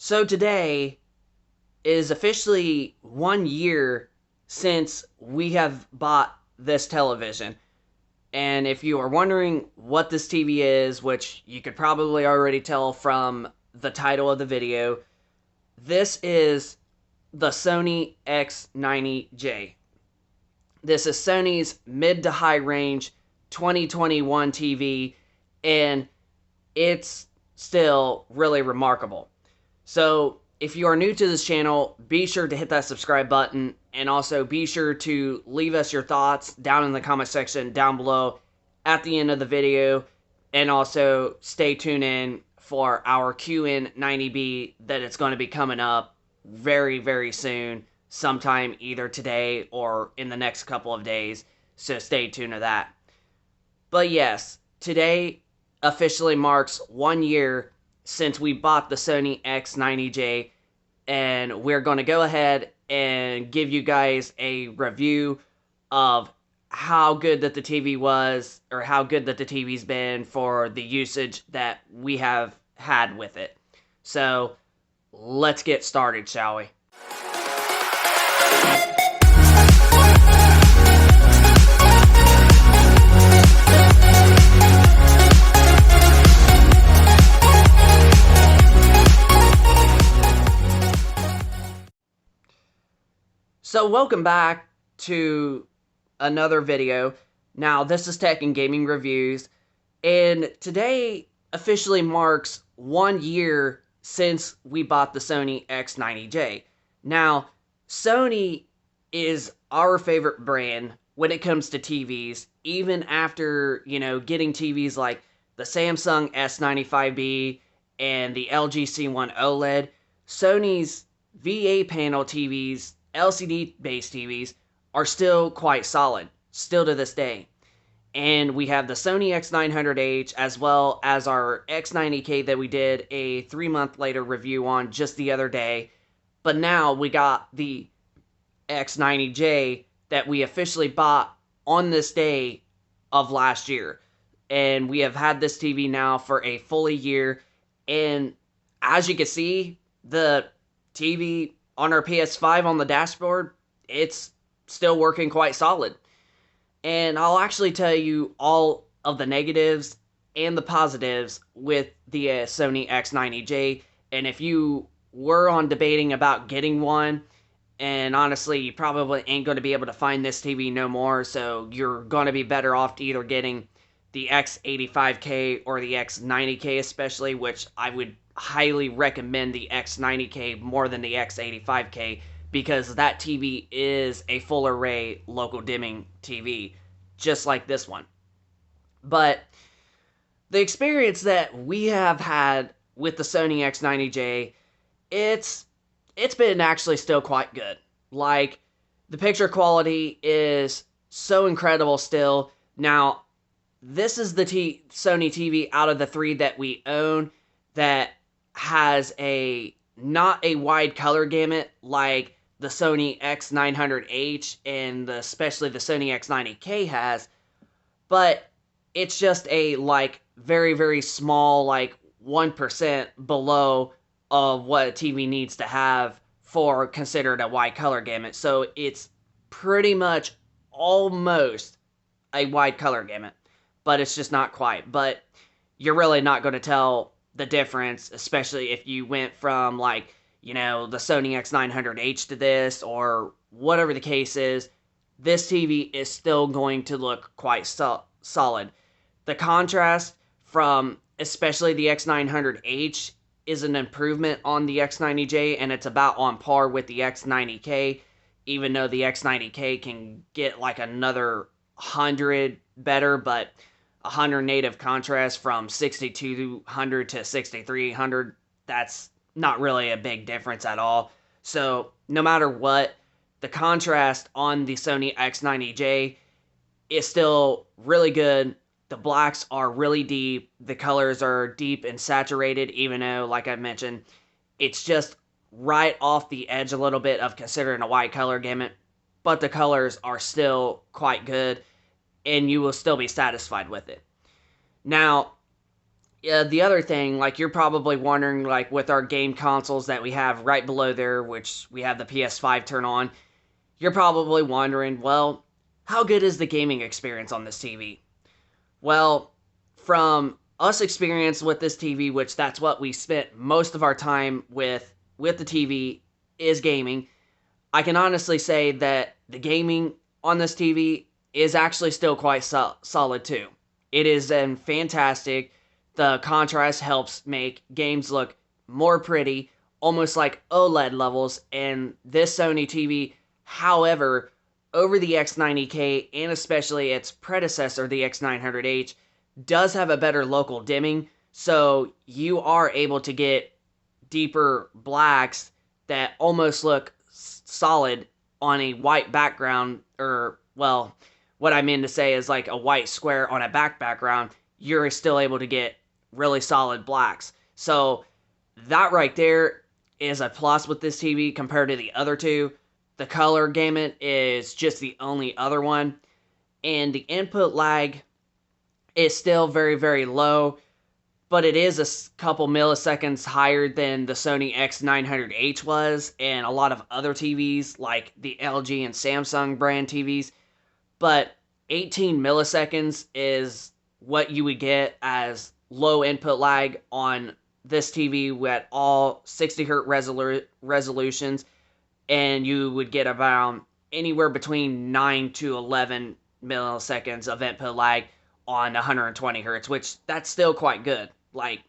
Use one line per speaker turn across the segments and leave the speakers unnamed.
So today is officially 1 year since we have bought this television. And if you are wondering what this TV is, which you could probably already tell from the title of the video, this is the Sony X90J. This is Sony's mid to high range 2021 TV, and it's still really remarkable. So, if you are new to this channel, be sure to hit that subscribe button, and also be sure to leave us your thoughts down in the comment section down below at the end of the video, and also stay tuned in for our QN90B that it's going to be coming up very, very soon, sometime either today or in the next couple of days, so stay tuned to that. But yes, today officially marks 1 year since we bought the Sony X90J, and we're going to go ahead and give you guys a review of how good that the TV was, or how good that the TV's been for the usage that we have had with it. So, let's get started, shall we? So welcome back to another video. Now this is Tech and Gaming Reviews, and today officially marks 1 year since we bought the Sony X90J. Now, Sony is our favorite brand when it comes to TVs, even after, getting TVs like the Samsung S95B and the LG C1 OLED. Sony's VA panel TVs, LCD-based TVs, are still quite solid, still to this day. And we have the Sony X900H as well as our X90K that we did a 3-month later review on just the other day. But now we got the X90J that we officially bought on this day of last year. And we have had this TV now for a fully year. And as you can see, the TV on our PS5 on the dashboard, it's still working quite solid. And I'll actually tell you all of the negatives and the positives with the Sony X90J. And if you were on debating about getting one, and honestly, you probably ain't going to be able to find this TV no more, so you're going to be better off either getting the X85K or the X90K especially, which I would highly recommend the X90K more than the X85K, because that TV is a full array local dimming TV, just like this one. But the experience that we have had with the Sony X90J, it's been actually still quite good. Like, the picture quality is so incredible still. Now, this is the Sony TV out of the three that we own that has not a wide color gamut like the Sony X900H and especially the Sony X90K has, but it's just a very, very small, 1% below of what a TV needs to have for considered a wide color gamut. So it's pretty much almost a wide color gamut, but it's just not quite. But you're really not going to tell the difference, especially if you went from the Sony X900H to this, or whatever the case is. This TV is still going to look quite solid. The contrast from especially the X900H is an improvement on the X90J, and it's about on par with the X90K, even though the X90K can get another 100 better, but 100 native contrast from 6200 to 6300, that's not really a big difference at all. So no matter what, the contrast on the Sony X90J is still really good. The blacks are really deep. The colors are deep and saturated, even though, like I mentioned, it's just right off the edge a little bit of considering a wide color gamut. But the colors are still quite good, and you will still be satisfied with it. Now, The other thing, like you're probably wondering, like with our game consoles that we have right below there, which we have the PS5 turn on, you're probably wondering, well, how good is the gaming experience on this TV? Well, from us experience with this TV, which that's what we spent most of our time with the TV is gaming. I can honestly say that the gaming on this TV is actually still quite solid too. It is fantastic. The contrast helps make games look more pretty, almost like OLED levels. And this Sony TV, however, over the X90K and especially its predecessor, the X900H, does have a better local dimming. So you are able to get deeper blacks that almost look solid on a white background, or, well, what I mean to say is like a white square on a background, you're still able to get really solid blacks. So that right there is a plus with this TV compared to the other two. The color gamut is just the only other one. And the input lag is still very, very low, but it is a couple milliseconds higher than the Sony X900H was, and a lot of other TVs like the LG and Samsung brand TVs. But 18 milliseconds is what you would get as low input lag on this TV at all 60 hertz resolutions, and you would get around anywhere between 9 to 11 milliseconds of input lag on 120 hertz, which that's still quite good. Like,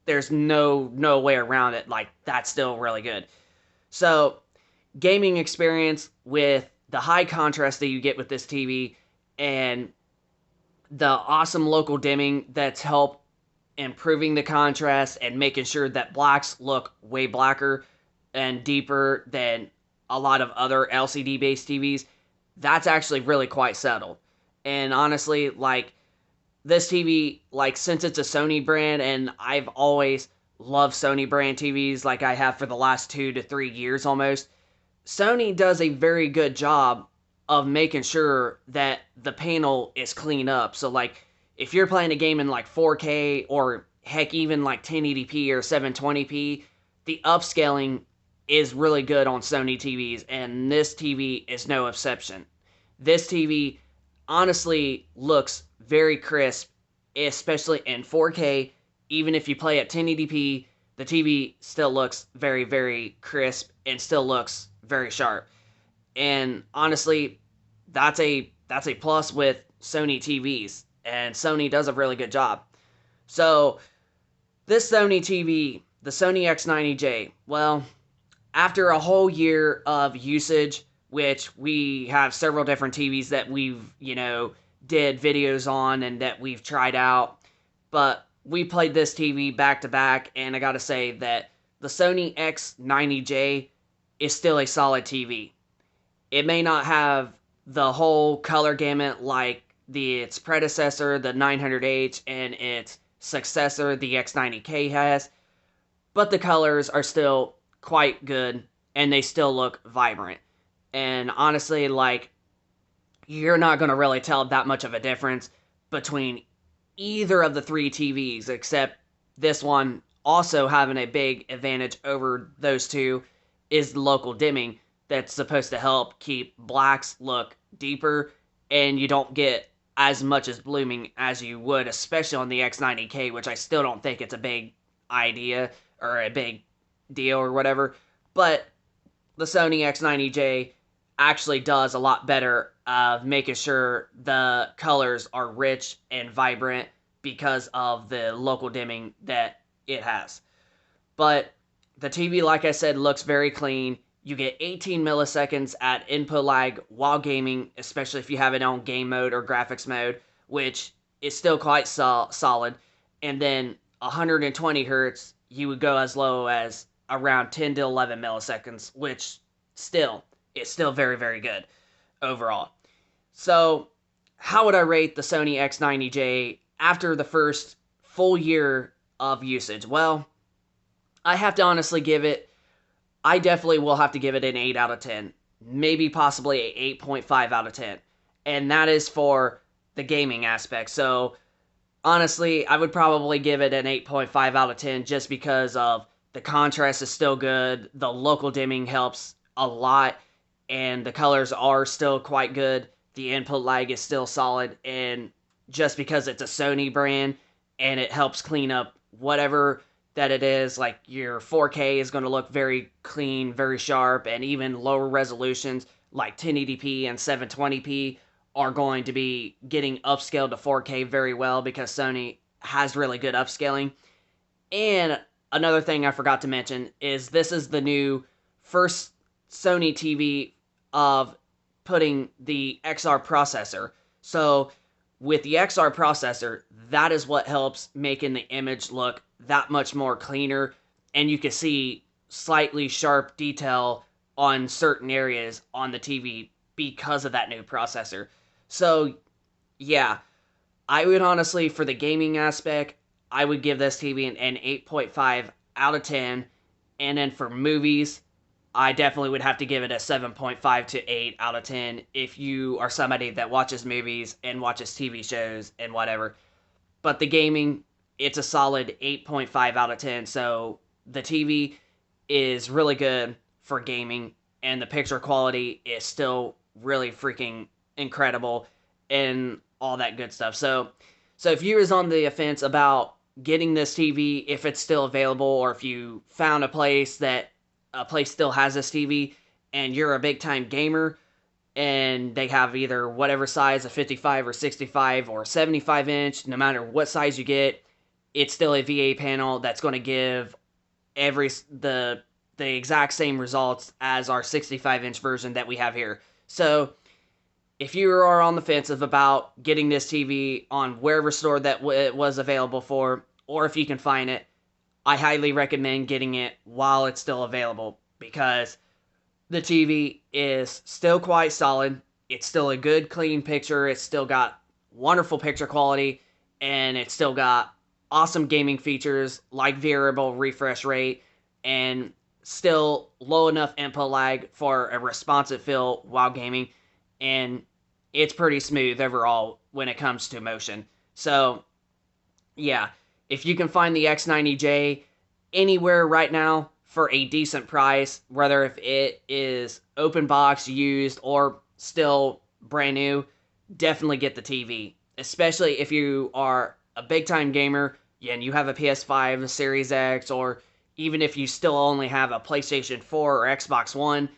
there's no way around it. Like, that's still really good. So, gaming experience with the high contrast that you get with this TV and the awesome local dimming that's helped improving the contrast and making sure that blacks look way blacker and deeper than a lot of other LCD based TVs, that's actually really quite settled. And honestly, like, this TV, like, since it's a Sony brand, and I've always loved Sony brand TVs like I have for the last 2 to 3 years almost, Sony does a very good job of making sure that the panel is clean up. So, like, if you're playing a game in, like, 4K or, heck, even, like, 1080p or 720p, the upscaling is really good on Sony TVs, and this TV is no exception. This TV honestly looks very crisp, especially in 4K. Even if you play at 1080p, the TV still looks very, very crisp and still looks very sharp. And honestly, that's a plus with Sony TVs, and Sony does a really good job. So this Sony TV, the Sony X90J, well, after a whole year of usage, which we have several different TVs that we've, did videos on and that we've tried out, but we played this TV back to back, and I gotta say that the Sony X90J is still a solid TV. It may not have the whole color gamut like its predecessor, the 900H, and its successor, the X90K, has, but the colors are still quite good, and they still look vibrant. And honestly, like, you're not going to really tell that much of a difference between either of the three TVs, except this one also having a big advantage over those two is the local dimming that's supposed to help keep blacks look deeper, and you don't get as much as blooming as you would, especially on the X90K, which I still don't think it's a big idea or a big deal or whatever, but the Sony X90J actually does a lot better of making sure the colors are rich and vibrant because of the local dimming that it has. But the TV, like I said, looks very clean. You get 18 milliseconds at input lag while gaming, especially if you have it on game mode or graphics mode, which is still quite solid. And then 120 hertz, you would go as low as around 10 to 11 milliseconds, which it's still very, very good overall. So, how would I rate the Sony X90J after the first full year of usage? Well, I have to honestly I definitely will have to give it an 8 out of 10. Maybe possibly an 8.5 out of 10. And that is for the gaming aspect. So, honestly, I would probably give it an 8.5 out of 10 just because of the contrast is still good, the local dimming helps a lot, and the colors are still quite good. The input lag is still solid, and just because it's a Sony brand and it helps clean up whatever that it is, like your 4K is going to look very clean, very sharp, and even lower resolutions like 1080p and 720p are going to be getting upscaled to 4K very well because Sony has really good upscaling. And another thing I forgot to mention is this is the new first Sony TV of putting the XR processor. So with the XR processor, that is what helps making the image look that much more cleaner, and you can see slightly sharp detail on certain areas on the TV because of that new processor. So yeah, I would honestly, for the gaming aspect, I would give this TV an 8.5 out of 10. And then for movies, I definitely would have to give it a 7.5 to 8 out of 10 if you are somebody that watches movies and watches TV shows and whatever. But the gaming, it's a solid 8.5 out of 10. So the TV is really good for gaming, and the picture quality is still really freaking incredible and all that good stuff. So if you was on the offense about getting this TV, if it's still available, or if you found a place still has this TV and you're a big time gamer and they have either whatever size, a 55 or 65 or 75 inch, no matter what size you get, it's still a VA panel that's going to give every the exact same results as our 65-inch version that we have here. So if you are on the fence about getting this TV on wherever store that it was available for, or if you can find it, I highly recommend getting it while it's still available because the TV is still quite solid. It's still a good, clean picture. It's still got wonderful picture quality, and it's still got awesome gaming features like variable refresh rate and still low enough input lag for a responsive feel while gaming. And it's pretty smooth overall when it comes to motion. So, yeah, if you can find the X90J anywhere right now for a decent price, whether if it is open box, used, or still brand new, definitely get the TV. Especially if you are a big time gamer and you have a PS5, a Series X, or even if you still only have a PlayStation 4 or Xbox One,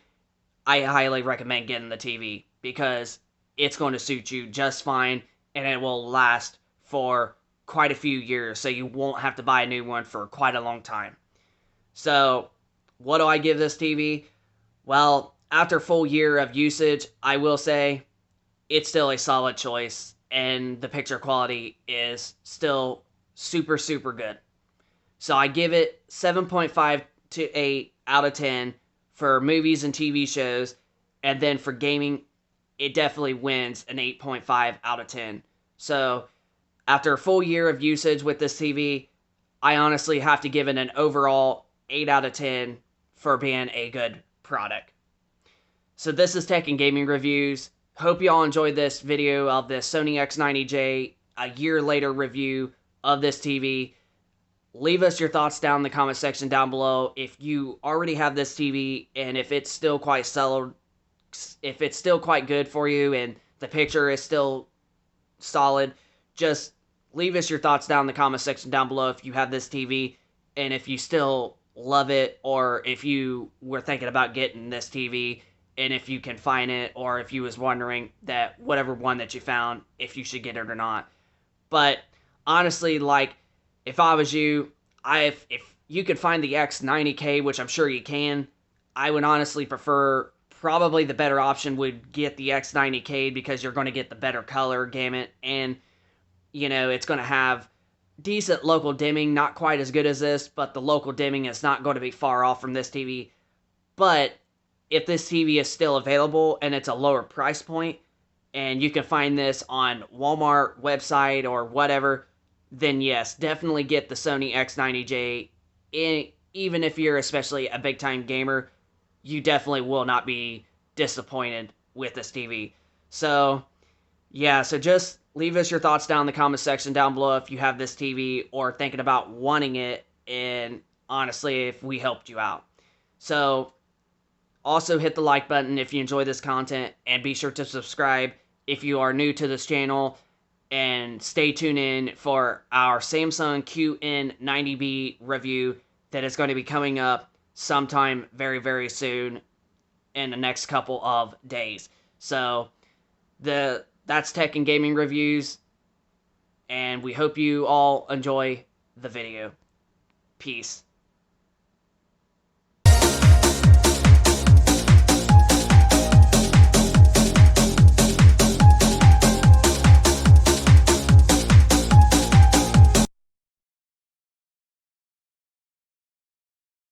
I highly recommend getting the TV because it's going to suit you just fine and it will last for quite a few years, so you won't have to buy a new one for quite a long time. So, what do I give this TV? Well, after a full year of usage, I will say it's still a solid choice, and the picture quality is still super, super good. So I give it 7.5 to 8 out of 10 for movies and TV shows, and then for gaming, it definitely wins an 8.5 out of 10. So after a full year of usage with this TV, I honestly have to give it an overall 8 out of 10 for being a good product. So this is Tech and Gaming Reviews. Hope you all enjoyed this video of the Sony X90J, a year later review of this TV. Leave us your thoughts down in the comment section down below if you already have this TV and if it's still quite solid, if it's still quite good for you and the picture is still solid. Just leave us your thoughts down in the comment section down below if you have this TV and if you still love it, or if you were thinking about getting this TV and if you can find it, or if you was wondering that whatever one that you found, if you should get it or not. But honestly, like, if I was you, if you could find the X90K, which I'm sure you can, I would honestly prefer, probably the better option would get the X90K because you're going to get the better color gamut, and you know, it's going to have decent local dimming, not quite as good as this, but the local dimming is not going to be far off from this TV. But if this TV is still available and it's a lower price point, and you can find this on Walmart website or whatever, then yes, definitely get the Sony X90J. Even if you're especially a big time gamer, you definitely will not be disappointed with this TV. So, Yeah, so just leave us your thoughts down in the comment section down below if you have this TV or thinking about wanting it, and honestly, if we helped you out. So also hit the like button if you enjoy this content, and be sure to subscribe if you are new to this channel, and stay tuned in for our Samsung QN90B review that is going to be coming up sometime very, very soon in the next couple of days. So that's tech and gaming reviews, and we hope you all enjoy the video. Peace.